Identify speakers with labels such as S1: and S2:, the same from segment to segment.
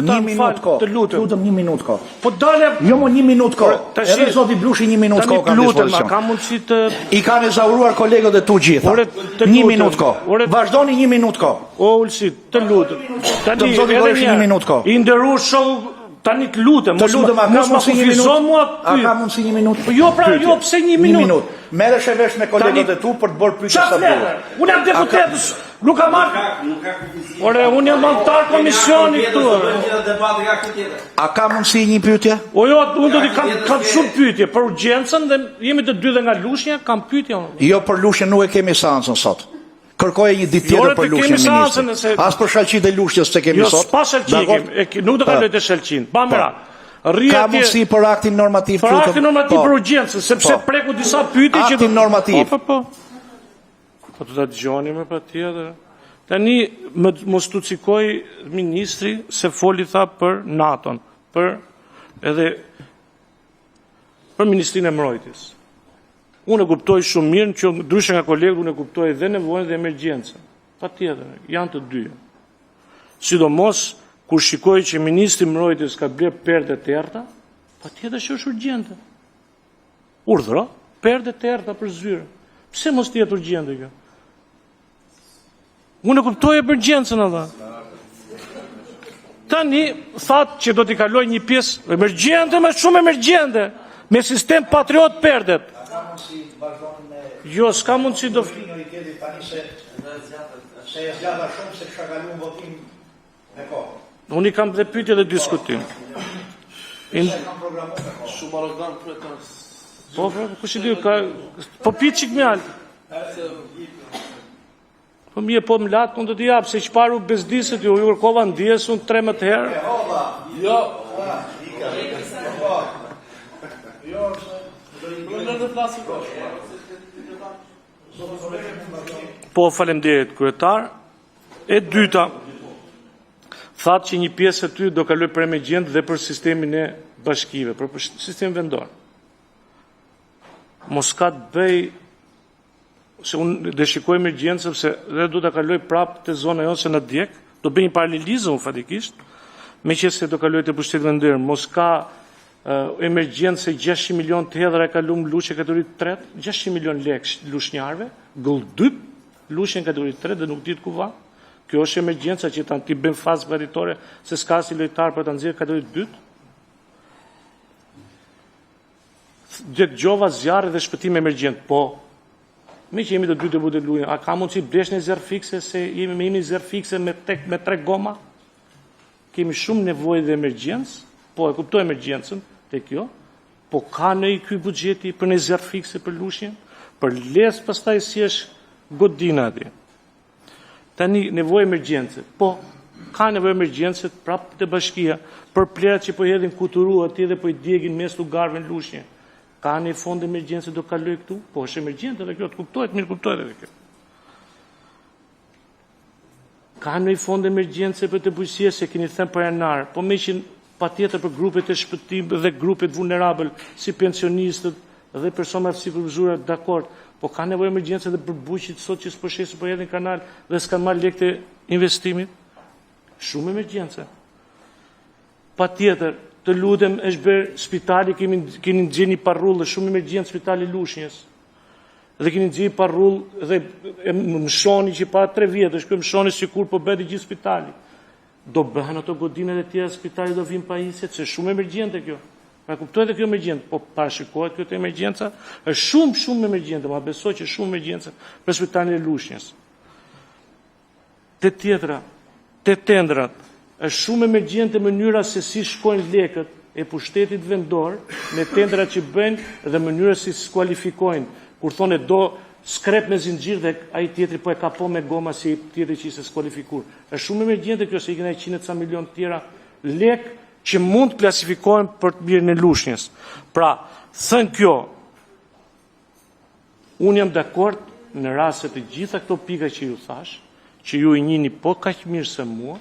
S1: Një minutë ko. Lutem 1 minutë ko.
S2: Po dale.
S1: Jo mo 1 minutë ko. Edhe zoti Blushi 1 minutë ko ka dispozicion.
S2: Ka mundësi të
S1: I kanë ezauruar kolegët e tu gjitha. 1 minutë ko. Vazhdoni 1 minutë ko.
S2: O Ulsi, të lutem.
S1: Tani zoti Blushi 1 minutë ko.
S2: I nderuar show tani të lutem.
S1: Të lutem, a ka mundësi 1 minutë? A ka mundësi 1 minutë?
S2: Jo pra, jo pse 1 minutë.
S1: Merresh e vesh me kolegët e tu për të bërë pyetje sa duhet.
S2: Unë jam deputet, nuk kam marrë. Ore, unë jam antar komisioni këtu.
S1: A ka mundësi një pyetje?
S2: O jo, unë do të kam shumë pyetje për urgjencën dhe jemi të dy dhe nga Lushnja, kam pyetje.
S1: Jo, për Lushnjën nuk e kemi seancën sot. Kërkoje një ditë tjetër për Lushnjën ministri. As për Shalqit e Lushnjës se kemi sot.
S2: Jo, s'pa Shalqit, nuk do kaloj të Shalqin. Pa mëra.
S1: Ka mundësi për aktin normativ?
S2: Për aktin normativ për urgjencën, sepse preku disa pyetje që...
S1: Aktin normativ.
S2: Po të të dëgjoni me pa tjetër. Tani, mos të cikoj ministri se foli tha për NATO-n, për Ministrinë e Mbrojtjes. Unë e kuptoj shumë mirë, që ndryshe nga kolegët, unë e kuptoj dhe nevojën dhe emergjencën. Pa tjetër, janë të dyja. Sidomos, kur shikoj që Ministri Mbrojtjes ka bler perde të errta, pa tjetër që është urgjente. Urdhëro, perde të errta për zyrë. Pse mos të jetë urgjente kjo? Unë e kuptoj emergjencën edhe. Tani, thatë që do t'i kaloj një pjesë emergjente, me shumë emergjente, me sistem patriot perdet. Jo, s'ka mundësi do... Unë i kam dhe pyetje dhe diskutim.
S3: Shumë arrogant kryetars.
S2: Po, kush i di, po pitë qik mjalë. Po mje po më latë, unë do t'i japë, se që paru bezdiset, ju kërkova në dies, unë 13 herë.
S3: Jo.
S2: Po, faleminderit, kryetar. E dyta, thatë që një pjesë e ty do kaloj për emergjent dhe për sistemin e bashkive, për sistemin vendor. Mos ka të bëj, se unë dhe shikoj emergjent, sepse dhe do të kaloj prapë të zona jo se në djek, do bëj një paralelizëm fatikisht, me që se do kaloj të pushtet vendor, mos ka emergjent se 600 milion të hedhra e kalum lushe kategorit 3, 600 milion lek lushnjarve, gëlldyp lushe në kategorit 3 dhe nuk ditë ku va. Kjo është emergjenca që t'i bëm fazë paritore se s'ka si lojtar për të nxjerrë kategorit 2. Gjova zjarre dhe shpëtim emergjent, po, me që jemi të dy të bute lujen, a ka mundësi blesh një zjarë fikse, se jemi një zjarë fikse me 3 goma? Kemi shumë nevojë dhe emergjencë, po e kuptoj emergjencën të kjo, po ka në i kuj bugjeti për një zjarë fikse për lushin, për les pastaj si është godina ati. Tani nevojë emergjencë, po ka nevojë emergjencë prapë të bashkia, për plerat që po hedhin kuturu ati dhe po i djegin mes lugarve në lushin. Ka një fond emergjencë do kaloj këtu? Po është emergjencë dhe kjo, të kuptojt, mirë kuptojt edhe kjo. Ka një fond emergjencë për të bujësie se keni thënë për janar, po me që pa tjetër për grupet e shpëtim dhe grupet vulnerabel, si pensionistët dhe personat si përvëzura dakord, po ka nevojë emergjencë dhe për buqit sot që s'përshesë për edhe në kanal dhe s'kanë marrë lekë të investimit. Shumë emergjencë. Pa tjetër, të lutem është bërë spitali, keni nëgjë një parrull dhe shumë emergjencë spitali Lushnjës. Dhe keni nëgjë parrull dhe më shoni që pa 3 vjetë, është më shoni si kur po bëdi gjithë spitali. Do bëhen ato godinet e tjera spitali do vim pa isjet, se shumë emergjente kjo. Pa kuptoj dhe kjo emergjente, po parashikohet kjo të emergjenca, është shumë emergjente, ma besoj që shumë emergjenca për spitalin e Lushnjës. Të tjetra, të tendrat, është shumë emergjente mënyra se si shkojnë lekët e pushtetit vendor me tendrat që bëjnë dhe mënyra si skualifikojnë. Kur thonë do skrep me zinxhir dhe ai tjetri po e kapo me goma si tjetri që ishte skualifikur. Është shumë emergjente kjo se i kena 100 milion tjera lek që mund të klasifikohen për të mirën e Lushnjës. Pra, thënë kjo, unë jam dakord në rast se të gjitha këto pika që ju thash, që ju i njini po kaq mirë se mua,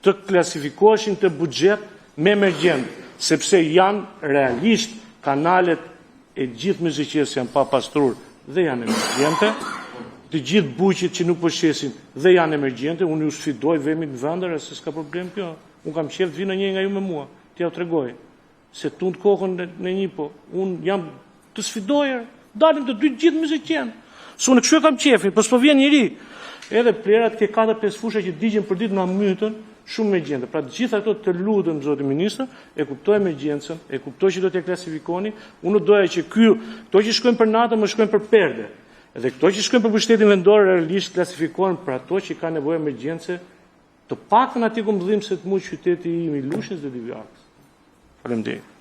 S2: të klasifikoheshin të buxhet me emergjent, sepse janë realisht kanalet e gjithë muzikës janë pa pastrur dhe janë emergjente, të gjithë buqit që nuk po shesin dhe janë emergjente, unë ju sfidoj vemi në vendër, se s'ka problem kjo. Unë kam qef të vinë një nga ju me mua, t'ja u tregoj. Se tund kokën në një po, unë jam të sfidojer, dalim të dy gjithë me se qenë. Së unë kështu kam qefin, për s'po vjen njëri. Edhe plerat ke 4-5 fusha që digjen për ditë nga mytën, shumë emergjente. Pra të gjitha ato të lutem, zoti ministër, e kuptoj emergjencën, e kuptoj që do t'ja klasifikoni, unë doja që këto që shkojnë për natë më shkojnë për perde. Edhe këto që shkojnë për pushtetin vendor realisht klasifikohen për ato që ka nevojë emergjence, të paktën aty ku mbyllim se të muj qyteti i Ilushës dhe Divjakës. Faleminderit.